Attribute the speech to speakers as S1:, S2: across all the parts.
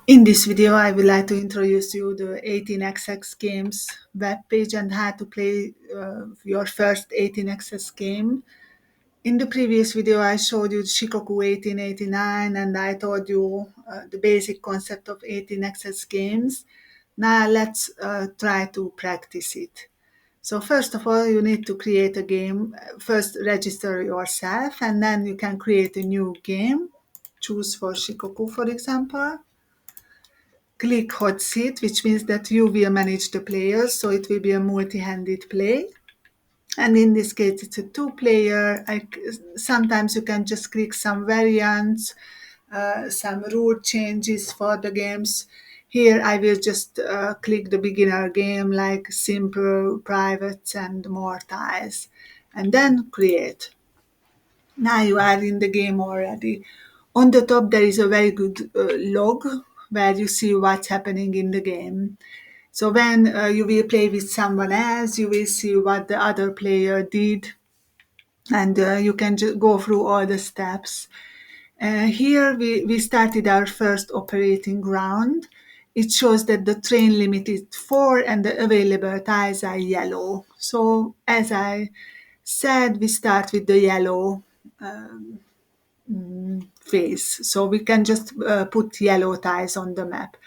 S1: In this video, I would like to introduce you the 18xx Games webpage and how to play your first 18xx game. In the previous video, I showed you Shikoku 1889 and I told you the basic concept of 18xx games. Now let's try to practice it. So first of all, you need to create a game. First, register yourself and then you can create a new game. Choose for Shikoku, for example. Click hot seat, which means that you will manage the players, so it will be a multi-handed play. And in this case, it's a two-player. Sometimes you can just click some variants, some rule changes for the games. Here I will just click the beginner game like simple, privates, and mortals, and then create. Now you are in the game already. On the top, there is a very good log where you see what's happening in the game. So when you will play with someone else, you will see what the other player did, and you can just go through all the steps. Here we started our first operating round. It shows that the train limit is 4 and the available tiles are yellow. So as I said, we start with the yellow phase. So we can just put yellow tiles on the map.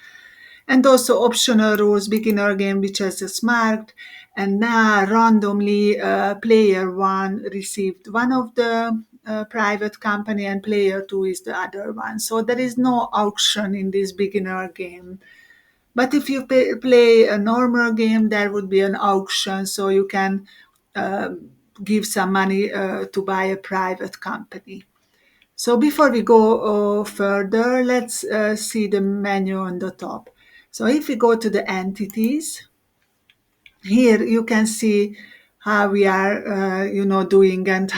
S1: And also optional rules, beginner game, which is just marked. And now randomly player 1 received one of the private company and player 2 is the other one. So there is no auction in this beginner game. But if you play a normal game, there would be an auction, so you can give some money to buy a private company. So before we go further, let's see the menu on the top. So if we go to the entities, here you can see how we are, doing and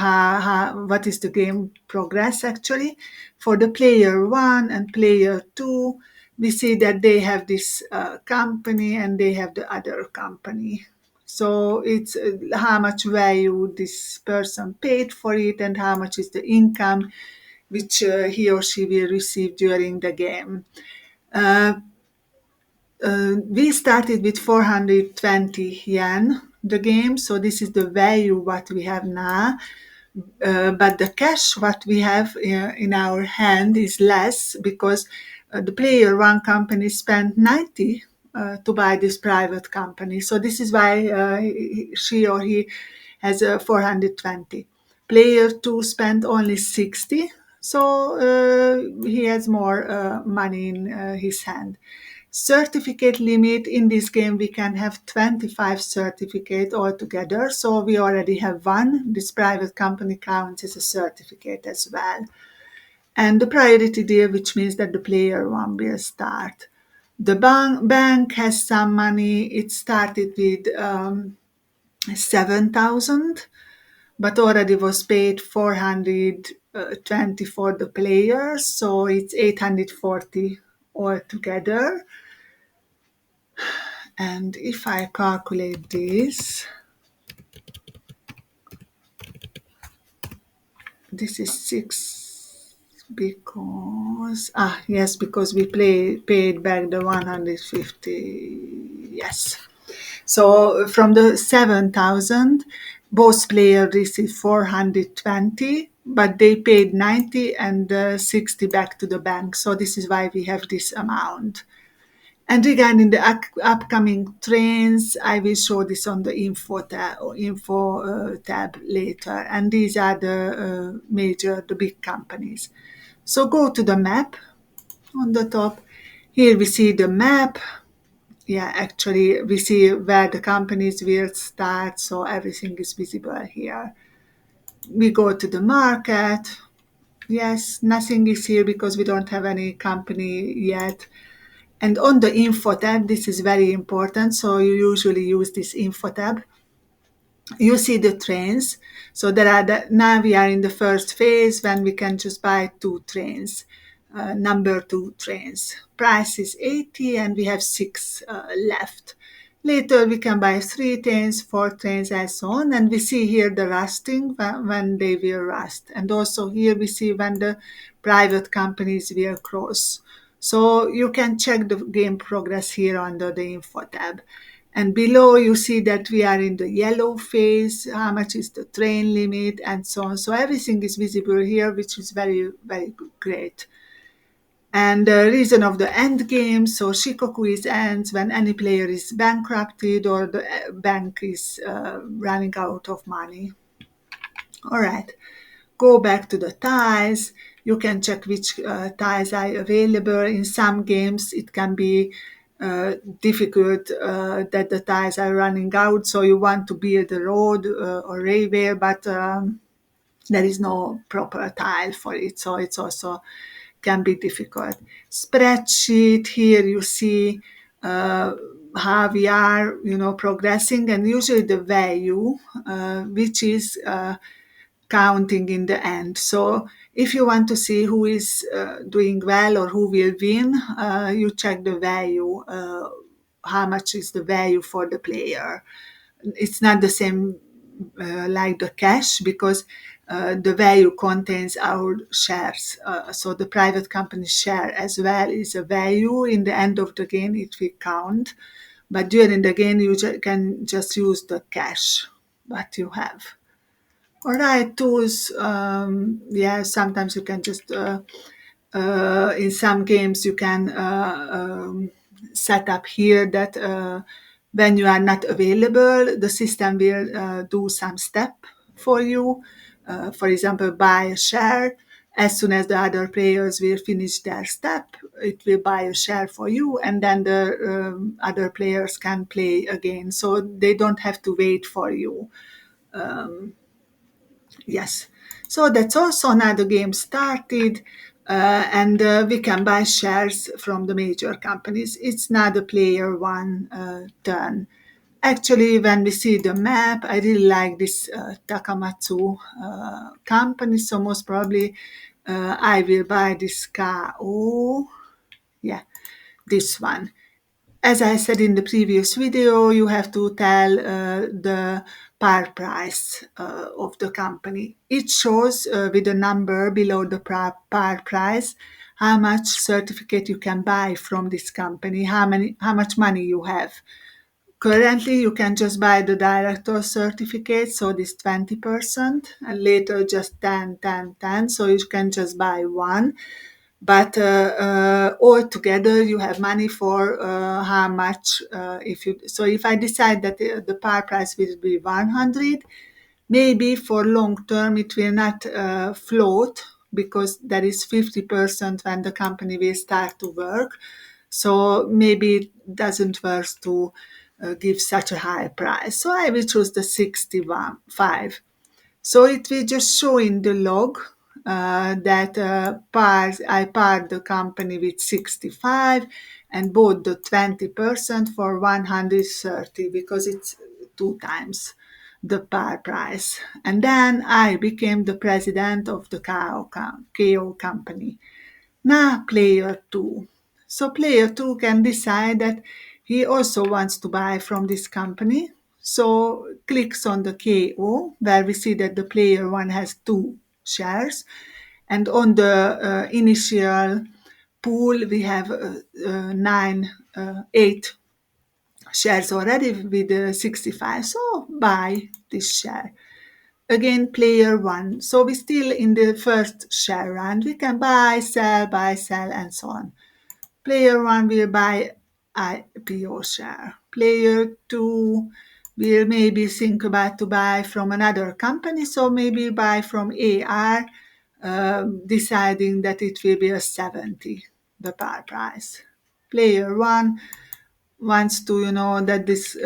S1: what is the game progress actually. For the player 1 and player 2, we see that they have this company and they have the other company. So it's how much value this person paid for it and how much is the income which he or she will receive during the game. Uh, we started with 420 yen, the game, so this is the value what we have now. But the cash what we have in our hand is less because the player 1 company spent 90 to buy this private company. So this is why she or he has 420. Player 2 spent only 60, so he has more money in his hand. Certificate limit in this game, we can have 25 certificates altogether. So we already have one. This private company counts as a certificate as well. And the priority deal, which means that the player 1 will start. The bank has some money. It started with 7,000, but already was paid 420 for the players. So it's 840 altogether. And if I calculate this is 6 because, yes, because we paid back the 150, yes. So from the 7,000, both players received 420, but they paid 90 and 60 back to the bank. So this is why we have this amount. And regarding the upcoming trains, I will show this on the info tab later. And these are the the big companies. So go to the map on the top. Here we see the map. Yeah, actually we see where the companies will start. So everything is visible here. We go to the market. Yes, nothing is here because we don't have any company yet. And on the info tab, this is very important. So you usually use this info tab. You see the trains. So now we are in the first phase when we can just buy 2 trains, number 2 trains. Price is 80 and we have 6 left. Later we can buy 3 trains, 4 trains and so on. And we see here the rusting when they will rust. And also here we see when the private companies will cross. So you can check the game progress here under the info tab. And below you see that we are in the yellow phase, how much is the train limit and so on. So everything is visible here, which is very, very great. And the reason of the end game, so Shikoku is ends when any player is bankrupted or the bank is running out of money. All right, go back to the tiles. You can check which tiles are available. In some games, it can be difficult that the tiles are running out, so you want to build a road or railway, but there is no proper tile for it, so it's also can be difficult. Spreadsheet, here you see how we are, progressing, and usually the value, which is counting in the end. So if you want to see who is doing well or who will win, you check the value, how much is the value for the player. It's not the same like the cash, because the value contains our shares. So the private company share as well is a value. In the end of the game, it will count. But during the game, you can just use the cash what you have. All right, tools. Yeah, sometimes you can just in some games you can set up here that when you are not available, the system will do some step for you. For example, buy a share. As soon as the other players will finish their step, it will buy a share for you, and then the other players can play again. So they don't have to wait for you. Yes. So that's also now the game started, and we can buy shares from the major companies. It's not the player one turn. Actually, when we see the map, I really like this Takamatsu company, so most probably I will buy this KO. Yeah, this one. As I said in the previous video, you have to tell the par price of the company. It shows with a number below the par price how much certificate you can buy from this company, how much money you have. Currently, you can just buy the director certificate, so this 20%, and later just 10, 10, 10. So you can just buy one, but altogether you have money for how much. If I decide that the par price will be 100, maybe for long term it will not float, because there is 50% when the company will start to work. So maybe it doesn't worth to give such a high price. So I will choose the 65. So it will just show in the log that I paired the company with 65 and bought the 20% for 130, because it's two times the par price. And then I became the president of the KO company. Now player 2. So player 2 can decide that he also wants to buy from this company. So clicks on the KO, where we see that the player 1 has 2 shares. And on the initial pool, we have 8 shares already with 65. So buy this share. Again, player 1. So we're still in the first share round. We can buy, sell, and so on. Player 1 will buy IPO share. Player 2 will maybe think about to buy from another company, so maybe buy from AR, deciding that it will be a 70, the par price. Player 1 wants to that this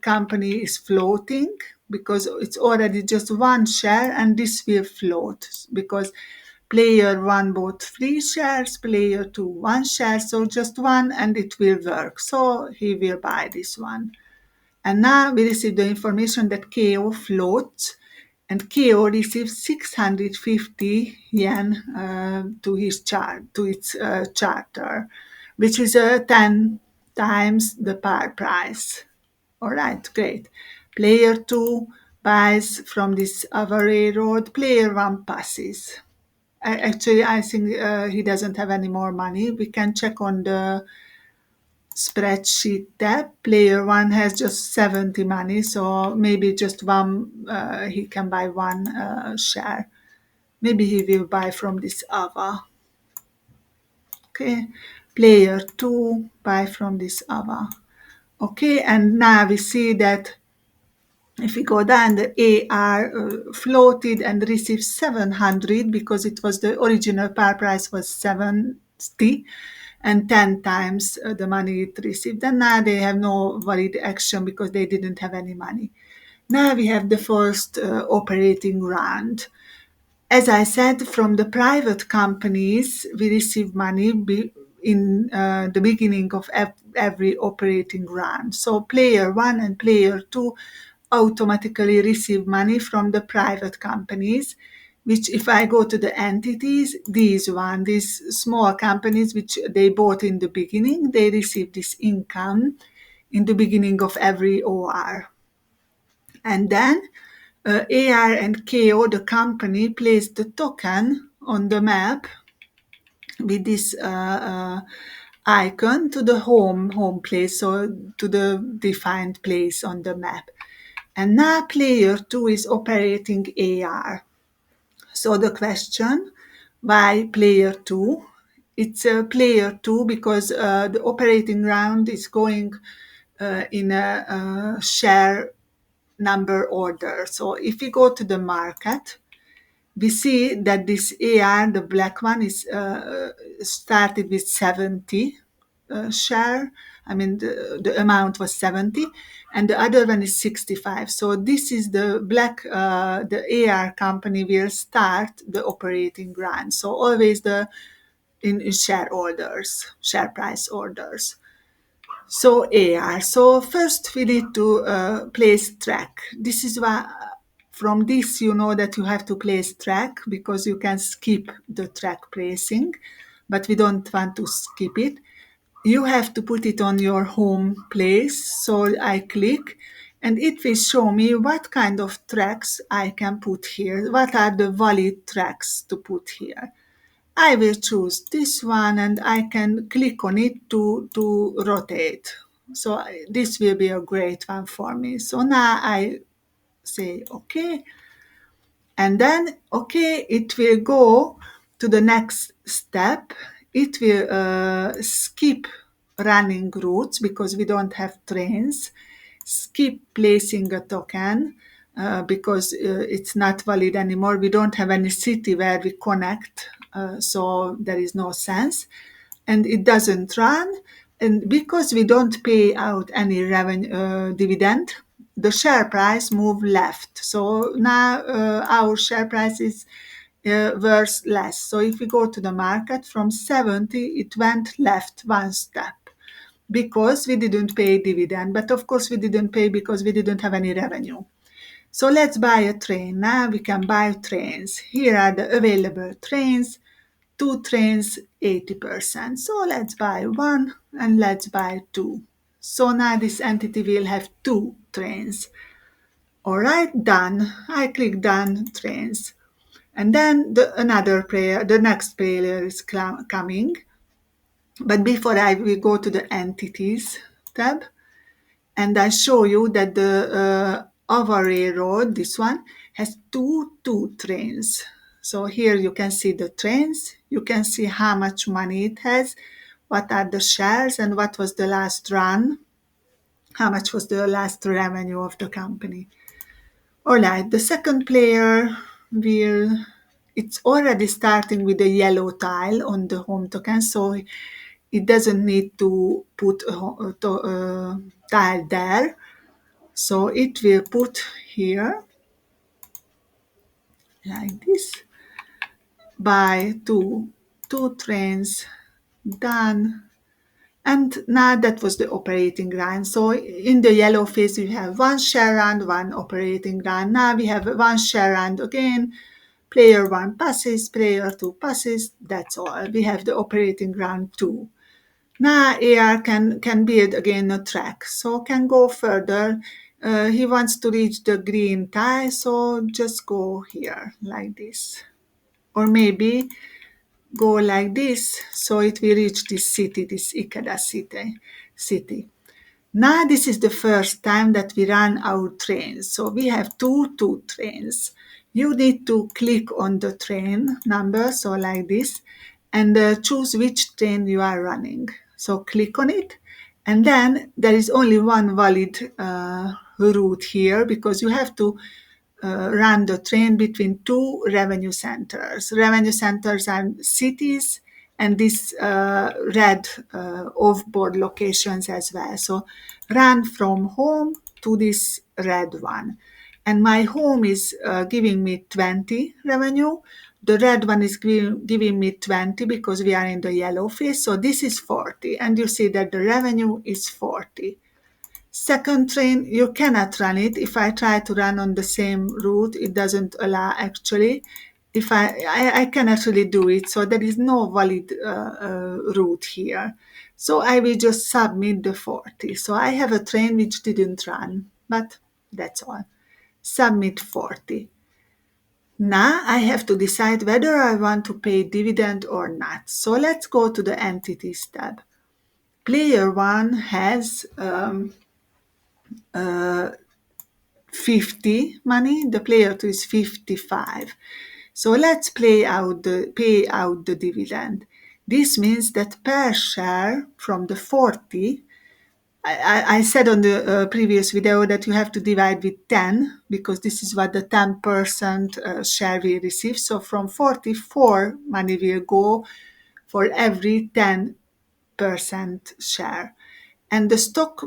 S1: company is floating, because it's already just one share, and this will float because player 1 bought 3 shares, player 2 1 share, so just one, and it will work. So he will buy this one. And now we receive the information that KO floats, and KO receives 650 yen to its charter, which is 10 times the par price. All right, great. Player 2 buys from this other railroad. Player 1 passes. Actually, I think he doesn't have any more money. We can check on the spreadsheet tab. Player one has just 70 money, so maybe just one, he can buy one share. Maybe he will buy from this AVA. Okay, player two, buy from this AVA. Okay, and now we see that if we go down, the AR floated and received 700 because it was the original par price was 70 and 10 times the money it received. And now they have no valid action because they didn't have any money. Now we have the first operating round. As I said, from the private companies, we receive money in the beginning of every operating round. So player one and player two automatically receive money from the private companies, which if I go to the entities, these small companies which they bought in the beginning, they receive this income in the beginning of every OR. And then AR and KO, the company, placed the token on the map with this icon to the home place, so to the defined place on the map. And now player two is operating AR. So the question, why player two? It's a player two because the operating round is going in a share number order. So if we go to the market, we see that this AR, the black one, is started with 70 share. I mean, the amount was 70, and the other one is 65. So this is the black, the AR company will start the operating grant. So always in share orders, share price orders. So AR. So first we need to place track. This is why from this you know that you have to place track because you can skip the track placing, but we don't want to skip it. You have to put it on your home place. So I click and it will show me what kind of tracks I can put here. What are the valid tracks to put here? I will choose this one and I can click on it to rotate. So this will be a great one for me. So now I say okay. And then, okay, it will go to the next step. It will skip running routes because we don't have trains, skip placing a token because it's not valid anymore. We don't have any city where we connect, so there is no sense. And it doesn't run. And because we don't pay out any revenue dividend, the share price moved left. So now our share price is worth less. So if we go to the market from 70, it went left one step because we didn't pay dividend. But of course we didn't pay because we didn't have any revenue. So let's buy a train. Now we can buy trains. Here are the available trains. 2 trains, 80%. So let's buy one and let's buy two. So now this entity will have 2 trains. All right, done. I click done trains. And then the next player is coming. But before I will go to the entities tab, and I show you that the Avare Road, this one, has two trains. So here you can see the trains, you can see how much money it has, what are the shares, and what was the last run, how much was the last revenue of the company. All right, the second player it's already starting with a yellow tile on the home token, so it doesn't need to put a tile there. So it will put here like this by two trains done. And now that was the operating run. So in the yellow phase, we have one share round, one operating run. Now we have one share round again. Player one passes, player two passes. That's all. We have the operating round two. Now AR can build again a track, so can go further. He wants to reach the green tie, so just go here like this. or maybe go like this, so it will reach this city, this Ikeda city. Now this is the first time that we run our trains. So we have two trains. You need to click on the train number, so like this, and choose which train you are running. So click on it, and then there is only one valid route here, because you have to run the train between two revenue centers. Revenue centers are cities and these red off-board locations as well. So run from home to this red one. And my home is giving me 20 revenue. The red one is giving me 20 because we are in the yellow phase. So this is 40. And you see that the revenue is 40. Second train, you cannot run it. If I try to run on the same route, it doesn't allow actually. If I cannot really do it, so there is no valid route here. So I will just submit the 40. So I have a train which didn't run, but that's all. Submit 40. Now I have to decide whether I want to pay dividend or not. So let's go to the entities tab. Player 1 has 50 money, the player 2 is 55. So let's pay out the dividend. This means that per share from the 40, I said on the previous video that you have to divide with 10, because this is what the 10% share we receive. So from 44 money will go for every 10% share. And the stock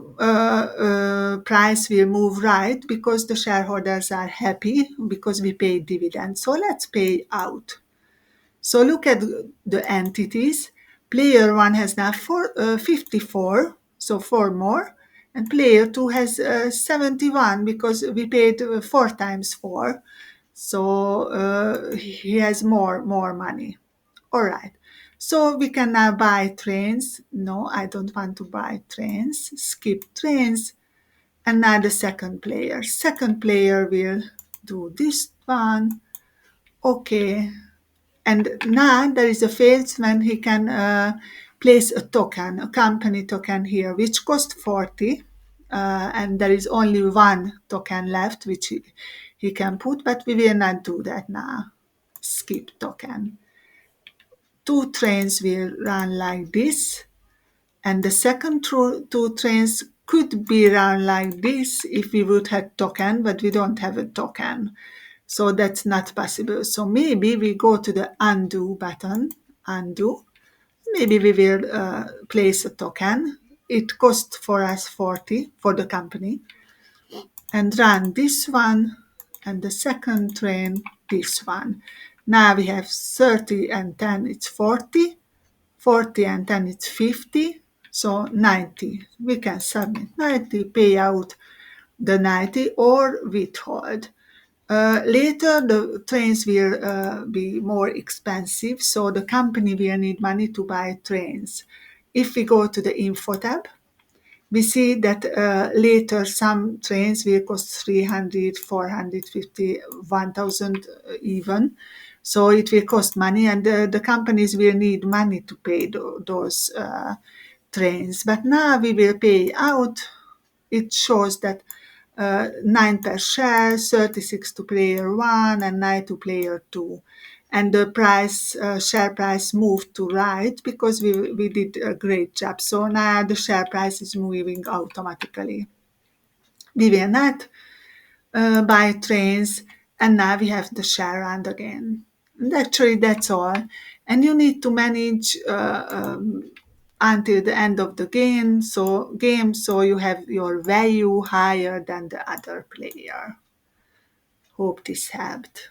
S1: price will move right, because the shareholders are happy because we pay dividends. So let's pay out. So look at the entities. Player 1 has now 54, so 4 more. And player 2 has 71, because we paid 4 times 4. So he has more money. All right. So we can now buy trains. No, I don't want to buy trains. Skip trains. And now the second player. Second player will do this one. Okay. And now there is a phase when he can place a token, a company token here, which costs 40. And there is only one token left, which he can put, but we will not do that now. Skip token. Two trains will run like this, and the second two trains could be run like this if we would have token, but we don't have a token, so that's not possible. So maybe we go to the undo button, undo. Maybe we will place a token. It costs for us 40 for the company, and run this one, and the second train this one. Now we have 30 and 10, it's 40. 40 and 10 it's 50, so 90. We can submit 90, pay out the 90 or withhold. Later, the trains will be more expensive, so the company will need money to buy trains. If we go to the info tab, we see that later some trains will cost 300, 450, 1000 even. So it will cost money, and the companies will need money to pay those trains. But now we will pay out. It shows that 9 per share, 36 to player 1 and 9 to player 2. And the price, share price moved to right because we did a great job. So now the share price is moving automatically. We will not buy trains, and now we have the share round again. And actually, that's all. And you need to manage until the end of the game, so you have your value higher than the other player. Hope this helped.